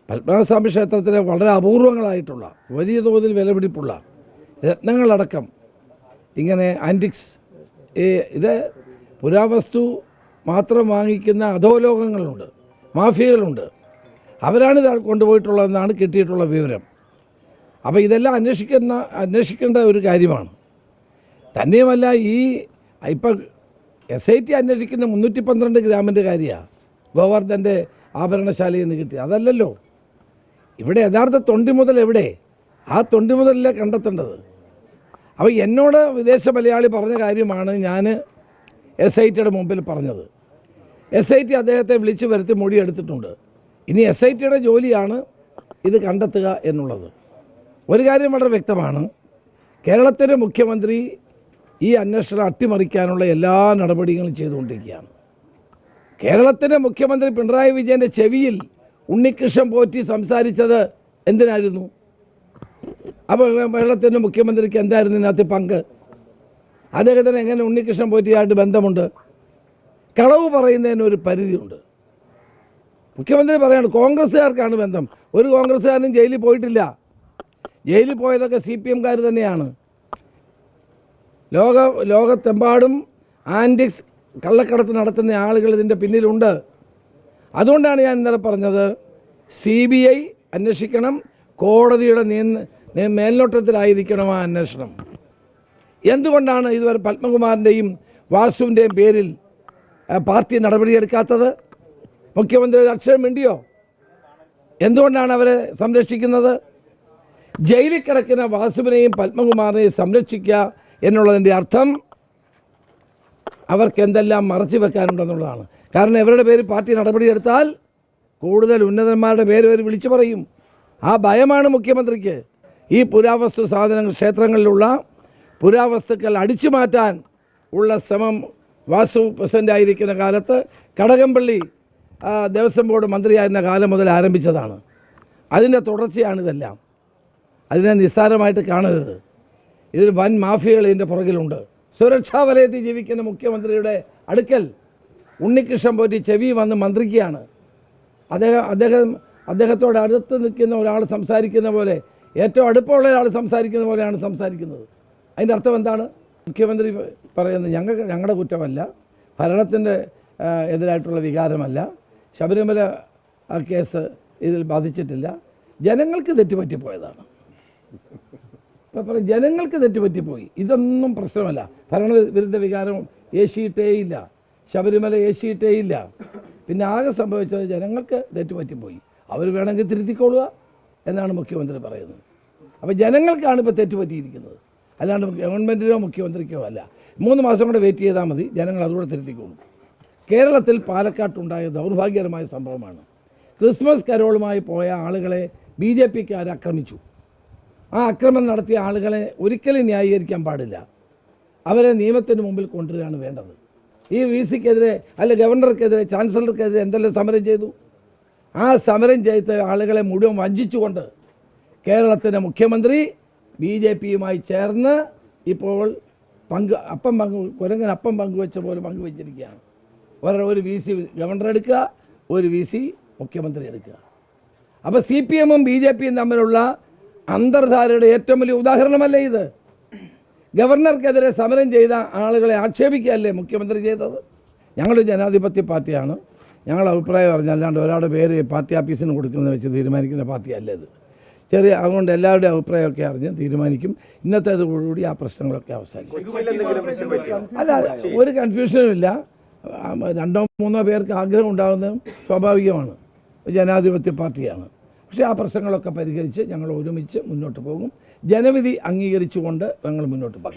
പത്മനാഭസ്വാമി ക്ഷേത്രത്തിലെ വളരെ അപൂർവങ്ങളായിട്ടുള്ള വലിയ തോതിൽ വിലപിടിപ്പുള്ള രത്നങ്ങളടക്കം ഇങ്ങനെ ആൻറ്റിക്സ് ഇത് പുരാവസ്തു മാത്രം വാങ്ങിക്കുന്ന അധോലോകങ്ങളുണ്ട്, മാഫിയകളുണ്ട്. അവരാണിത് കൊണ്ടുപോയിട്ടുള്ളതെന്നാണ് കിട്ടിയിട്ടുള്ള വിവരം. അപ്പോൾ ഇതെല്ലാം അന്വേഷിക്കേണ്ട ഒരു കാര്യമാണ്. തന്നെയുമല്ല, ഇപ്പം SIT അന്വേഷിക്കുന്ന 312 ഗ്രാമിൻ്റെ കാര്യമാണ് ഗോവർദ്ധൻ്റെ ആഭരണശാലയിൽ നിന്ന് കിട്ടി. അതല്ലല്ലോ ഇവിടെ യഥാർത്ഥ തൊണ്ടി മുതൽ എവിടെ, ആ തൊണ്ടി മുതലല്ലേ കണ്ടെത്തേണ്ടത്. അപ്പോൾ എന്നോട് വിദേശ മലയാളി പറഞ്ഞ കാര്യമാണ് ഞാൻ SITയുടെ മുമ്പിൽ പറഞ്ഞത്. SIT അദ്ദേഹത്തെ വിളിച്ചു വരുത്തി മൊഴിയെടുത്തിട്ടുണ്ട്. ഇനി SITയുടെ ജോലിയാണ് ഇത് കണ്ടെത്തുക എന്നുള്ളത്. ഒരു കാര്യം വളരെ വ്യക്തമാണ്, കേരളത്തിൻ്റെ മുഖ്യമന്ത്രി ഈ അന്വേഷണം അട്ടിമറിക്കാനുള്ള എല്ലാ നടപടികളും ചെയ്തുകൊണ്ടിരിക്കുകയാണ്. കേരളത്തിൻ്റെ മുഖ്യമന്ത്രി പിണറായി വിജയൻ്റെ ചെവിയിൽ ഉണ്ണികൃഷ്ണൻ പോറ്റി സംസാരിച്ചത് എന്തിനായിരുന്നു? അപ്പോൾ കേരളത്തിൻ്റെ മുഖ്യമന്ത്രിക്ക് എന്തായിരുന്നു ഇതിനകത്ത് പങ്ക്? അദ്ദേഹത്തിന് എങ്ങനെ ഉണ്ണികൃഷ്ണൻ പോറ്റിയായിട്ട് ബന്ധമുണ്ട്? കളവ് പറയുന്നതിനൊരു പരിധിയുണ്ട്. മുഖ്യമന്ത്രി പറയാണ് കോൺഗ്രസ്സുകാർക്കാണ് ബന്ധം. ഒരു കോൺഗ്രസ്സുകാരനും ജയിലിൽ പോയിട്ടില്ല. ജയിലിൽ പോയതൊക്കെ CPMകാർ തന്നെയാണ്. ലോകത്തെമ്പാടും ആൻറ്റിക്സ് കള്ളക്കടത്ത് നടത്തുന്ന ആളുകൾ ഇതിൻ്റെ പിന്നിലുണ്ട്. അതുകൊണ്ടാണ് ഞാൻ ഇന്നലെ പറഞ്ഞത് CBI അന്വേഷിക്കണം, കോടതിയുടെ മേൽനോട്ടത്തിലായിരിക്കണം ആ അന്വേഷണം. എന്തുകൊണ്ടാണ് ഇതുവരെ പത്മകുമാറിൻ്റെയും വാസുവിൻ്റെയും പേരിൽ പാർട്ടി നടപടിയെടുക്കാത്തത്? മുഖ്യമന്ത്രി ഒരു അക്ഷരം മിണ്ടിയോ? എന്തുകൊണ്ടാണ് അവരെ സംരക്ഷിക്കുന്നത്? ജയിലിൽ കിടക്കുന്ന വാസുവിനെയും പത്മകുമാറിനെയും സംരക്ഷിക്കുക എന്നുള്ളതിൻ്റെ അർത്ഥം അവർക്ക് എന്തെല്ലാം മറച്ചു വെക്കാനുണ്ടെന്നുള്ളതാണ്. കാരണം ഇവരുടെ പേര് പാർട്ടി നടപടിയെടുത്താൽ കൂടുതൽ ഉന്നതന്മാരുടെ പേര് അവർ വിളിച്ചു പറയും. ആ ഭയമാണ് മുഖ്യമന്ത്രിക്ക്. ഈ പുരാവസ്തു സാധനങ്ങൾ, ക്ഷേത്രങ്ങളിലുള്ള പുരാവസ്തുക്കൾ അടിച്ചു മാറ്റാൻ ഉള്ള ശ്രമം വാസു പ്രസിഡൻ്റായിരിക്കുന്ന കാലത്ത് കടകംപള്ളി ദേവസ്വം ബോർഡ് മന്ത്രിയായിരുന്ന കാലം മുതൽ ആരംഭിച്ചതാണ്. അതിൻ്റെ തുടർച്ചയാണിതെല്ലാം. അതിനെ നിസ്സാരമായിട്ട് കാണരുത്. ഇതിൽ വൻ മാഫിയകൾ ഇതിൻ്റെ പുറകിലുണ്ട്. സുരക്ഷാ വലയത്തിൽ ജീവിക്കുന്ന മുഖ്യമന്ത്രിയുടെ അടുക്കൽ ഉണ്ണികൃഷ്ണൻ പോറ്റി ചെവി വന്ന് മന്ത്രിക്കുകയാണ്. അദ്ദേഹത്തോട് അടുത്ത് നിൽക്കുന്ന ഒരാൾ സംസാരിക്കുന്ന പോലെ, ഏറ്റവും അടുപ്പമുള്ള ഒരാൾ സംസാരിക്കുന്ന പോലെയാണ് സംസാരിക്കുന്നത്. അതിൻ്റെ അർത്ഥം എന്താണ്? മുഖ്യമന്ത്രി പറയുന്നത് ഞങ്ങളുടെ കുറ്റമല്ല, ഭരണത്തിൻ്റെ എതിരായിട്ടുള്ള വികാരമല്ല, ശബരിമല കേസ് ഇതിൽ ബാധിച്ചിട്ടില്ല, ജനങ്ങൾക്ക് തെറ്റുപറ്റിപ്പോയതാണ്. ഇപ്പം പറയും ജനങ്ങൾക്ക് തെറ്റുപറ്റിപ്പോയി, ഇതൊന്നും പ്രശ്നമല്ല, ഭരണവിരുദ്ധ വികാരം ഏശിയിട്ടേയില്ല, ശബരിമല ഏശിയിട്ടേയില്ല. പിന്നെ ആകെ സംഭവിച്ചത് ജനങ്ങൾക്ക് തെറ്റുപറ്റിപ്പോയി, അവർ വേണമെങ്കിൽ തിരുത്തിക്കൊള്ളുക എന്നാണ് മുഖ്യമന്ത്രി പറയുന്നത്. അപ്പോൾ ജനങ്ങൾക്കാണ് ഇപ്പോൾ തെറ്റുപറ്റിയിരിക്കുന്നത്, അല്ലാണ്ട് ഗവൺമെൻറ്റിനോ മുഖ്യമന്ത്രിക്കോ അല്ല. 3 മാസം കൂടെ വെയിറ്റ് ചെയ്താൽ മതി, ജനങ്ങൾ അതുകൂടെ തിരുത്തിക്കൊള്ളും. കേരളത്തിൽ പാലക്കാട്ടുണ്ടായ ദൗർഭാഗ്യകരമായ സംഭവമാണ്. ക്രിസ്മസ് കരോളുമായി പോയ ആളുകളെ BJPക്കാർ ആക്രമിച്ചു. ആ ആക്രമണം നടത്തിയ ആളുകളെ ഒരിക്കലും ന്യായീകരിക്കാൻ പാടില്ല. അവരെ നിയമത്തിന് മുമ്പിൽ കൊണ്ടുവരികയാണ് വേണ്ടത്. ഈ VCക്കെതിരെ അല്ല ഗവർണർക്കെതിരെ ചാൻസലർക്കെതിരെ എന്തെല്ലാം സമരം ചെയ്തു? ആ സമരം ചെയ്ത ആളുകളെ മുഴുവൻ വഞ്ചിച്ചുകൊണ്ട് കേരളത്തിൻ്റെ മുഖ്യമന്ത്രി BJPയുമായി ചേർന്ന് ഇപ്പോൾ കുരങ്ങൻ അപ്പം പങ്കുവെച്ച പോലെ പങ്കുവെച്ചിരിക്കുകയാണ്. ഒരു VC ഗവർണർ എടുക്കുക, ഒരു VC മുഖ്യമന്ത്രി എടുക്കുക. അപ്പോൾ CPMും BJPയും തമ്മിലുള്ള അന്തർധാരയുടെ ഏറ്റവും വലിയ ഉദാഹരണമല്ലേ ഇത്? ഗവർണർക്കെതിരെ സമരം ചെയ്ത ആളുകളെ ആക്ഷേപിക്കുകയല്ലേ മുഖ്യമന്ത്രി ചെയ്തത്? ഞങ്ങളൊരു ജനാധിപത്യ പാർട്ടിയാണ്. ഞങ്ങളുടെ അഭിപ്രായം പറഞ്ഞല്ലാണ്ട് ഒരാളുടെ പേര് പാർട്ടി ഓഫീസിന് കൊടുക്കുന്നത് വെച്ച് തീരുമാനിക്കുന്ന പാർട്ടിയല്ല ഇത്. അതുകൊണ്ട് എല്ലാവരുടെയും അഭിപ്രായമൊക്കെ അറിഞ്ഞ് തീരുമാനിക്കും. ഇന്നത്തേത് കൂടി ആ പ്രശ്നങ്ങളൊക്കെ അവസാനിക്കും. അല്ല, ഒരു കൺഫ്യൂഷനും ഇല്ല. 2-3 പേർക്ക് ആഗ്രഹം ഉണ്ടാകുന്നതും സ്വാഭാവികമാണ്. ജനാധിപത്യ പാർട്ടിയാണ്. പക്ഷേ ആ പ്രശ്നങ്ങളൊക്കെ പരിഹരിച്ച് ഞങ്ങൾ ഒരുമിച്ച് മുന്നോട്ട് പോകും. ജനവിധി അംഗീകരിച്ചുകൊണ്ട് ഞങ്ങൾ മുന്നോട്ട് പോകും.